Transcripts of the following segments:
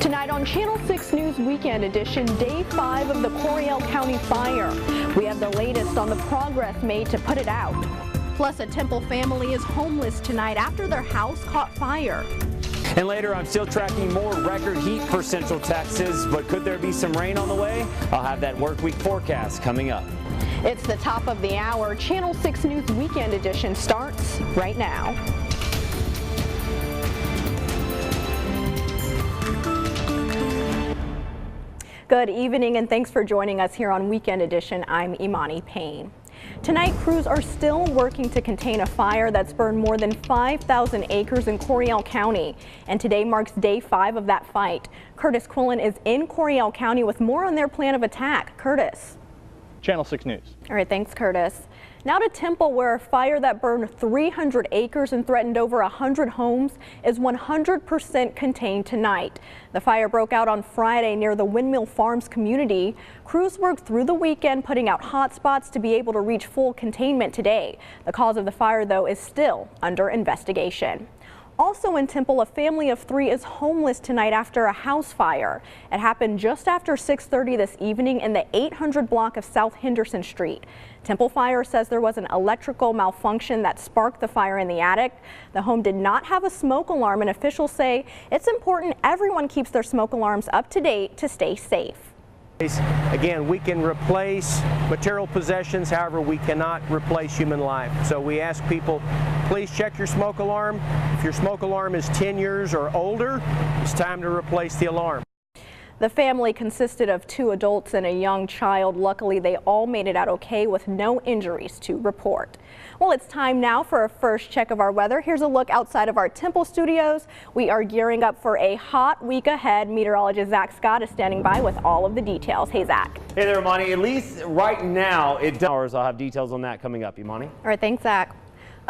Tonight on Channel 6 News Weekend Edition, Day 5 of the Coryell County fire. We have the latest on the progress made to put it out. Plus, a Temple family is homeless tonight after their house caught fire. And later, I'm still tracking more record heat for Central Texas, but could there be some rain on the way? I'll have that work week forecast coming up. It's the top of the hour. Channel 6 News Weekend Edition starts right now. Good evening and thanks for joining us here on Weekend Edition. I'm Imani Payne. Tonight, crews are still working to contain a fire that's burned more than 5,000 acres in Coryell County. And today marks Day 5 of that fight. Curtis Quillen is in Coryell County with more on their plan of attack. Curtis. Channel 6 News. All right, thanks, Curtis. Now to Temple, where a fire that burned 300 acres and threatened over 100 homes is 100% contained tonight. The fire broke out on Friday near the Windmill Farms community. Crews worked through the weekend, putting out hot spots to be able to reach full containment today. The cause of the fire, though, is still under investigation. Also in Temple, a family of 3 is homeless tonight after a house fire. It happened just after 6:30 this evening in the 800 block of South Henderson Street. Temple Fire says there was an electrical malfunction that sparked the fire in the attic. The home did not have a smoke alarm, and officials say it's important everyone keeps their smoke alarms up to date to stay safe. Again, we can replace material possessions, however, we cannot replace human life. So we ask people, please check your smoke alarm. If your smoke alarm is 10 years or older, it's time to replace the alarm. The family consisted of 2 adults and a young child. Luckily, they all made it out okay with no injuries to report. Well, it's time now for a first check of our weather. Here's a look outside of our Temple studios. We are gearing up for a hot week ahead. Meteorologist Zach Scott is standing by with all of the details. Hey, Zach. Hey there, Imani. At least right now, I'll have details on that coming up, Imani. All right, thanks, Zach.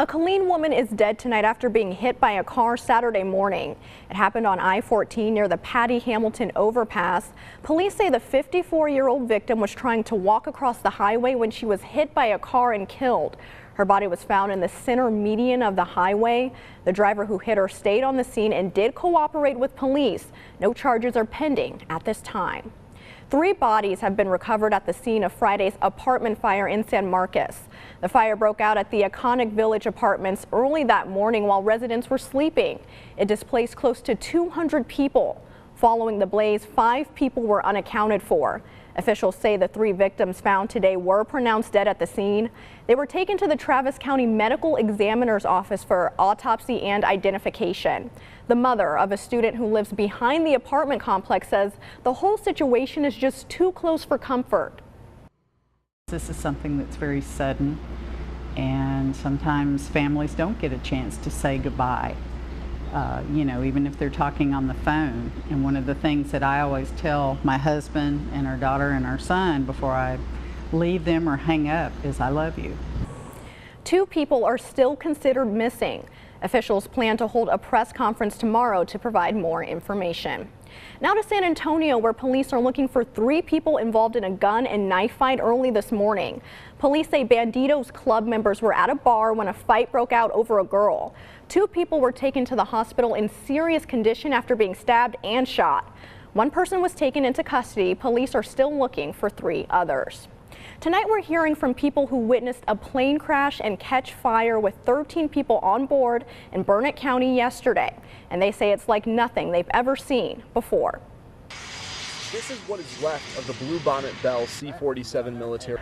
A Killeen woman is dead tonight after being hit by a car Saturday morning. It happened on I-14 near the Patty Hamilton overpass. Police say the 54-year-old victim was trying to walk across the highway when she was hit by a car and killed. Her body was found in the center median of the highway. The driver who hit her stayed on the scene and did cooperate with police. No charges are pending at this time. 3 bodies have been recovered at the scene of Friday's apartment fire in San Marcos. The fire broke out at the Iconic Village apartments early that morning while residents were sleeping. It displaced close to 200 people. Following the blaze, 5 people were unaccounted for. Officials say the 3 victims found today were pronounced dead at the scene. They were taken to the Travis County Medical Examiner's Office for autopsy and identification. The mother of a student who lives behind the apartment complex says the whole situation is just too close for comfort. This is something that's very sudden, and sometimes families don't get a chance to say goodbye. You know, even if they're talking on the phone. And one of the things that I always tell my husband and our daughter and our son before I leave them or hang up is, I love you. 2 people are still considered missing. Officials plan to hold a press conference tomorrow to provide more information. Now to San Antonio, where police are looking for 3 people involved in a gun and knife fight early this morning. Police say Banditos Club members were at a bar when a fight broke out over a girl. 2 people were taken to the hospital in serious condition after being stabbed and shot. 1 person was taken into custody. Police are still looking for 3 others. Tonight we're hearing from people who witnessed a plane crash and catch fire with 13 people on board in Burnett County yesterday. And they say it's like nothing they've ever seen before. This is what is left of the Bluebonnet Bell C-47 military.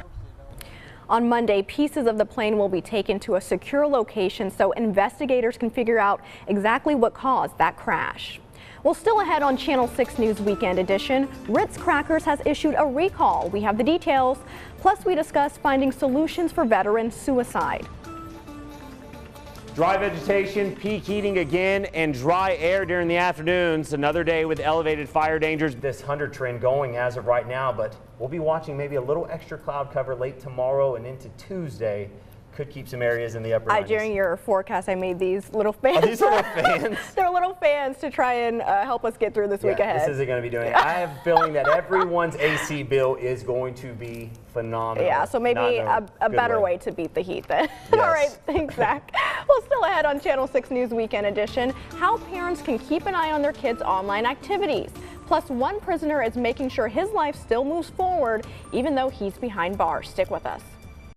On Monday, pieces of the plane will be taken to a secure location so investigators can figure out exactly what caused that crash. Well, still ahead on Channel 6 News Weekend Edition, Ritz Crackers has issued a recall. We have the details. Plus, we discuss finding solutions for veteran suicide. Dry vegetation, peak heating again, and dry air during the afternoons. Another day with elevated fire dangers. This 100 trend going as of right now, but we'll be watching maybe a little extra cloud cover late tomorrow and into Tuesday. Could keep some areas in the upper 90s. During your forecast, I made these little fans. Oh, these little fans? They're little fans to try and help us get through this week ahead. This isn't going to be doing it. I have a feeling that everyone's AC bill is going to be phenomenal. Yeah, so maybe a better way to beat the heat then. Yes. All right, thanks, Zach. Well, still ahead on Channel 6 News Weekend Edition, how parents can keep an eye on their kids' online activities. Plus, one prisoner is making sure his life still moves forward even though he's behind bars. Stick with us.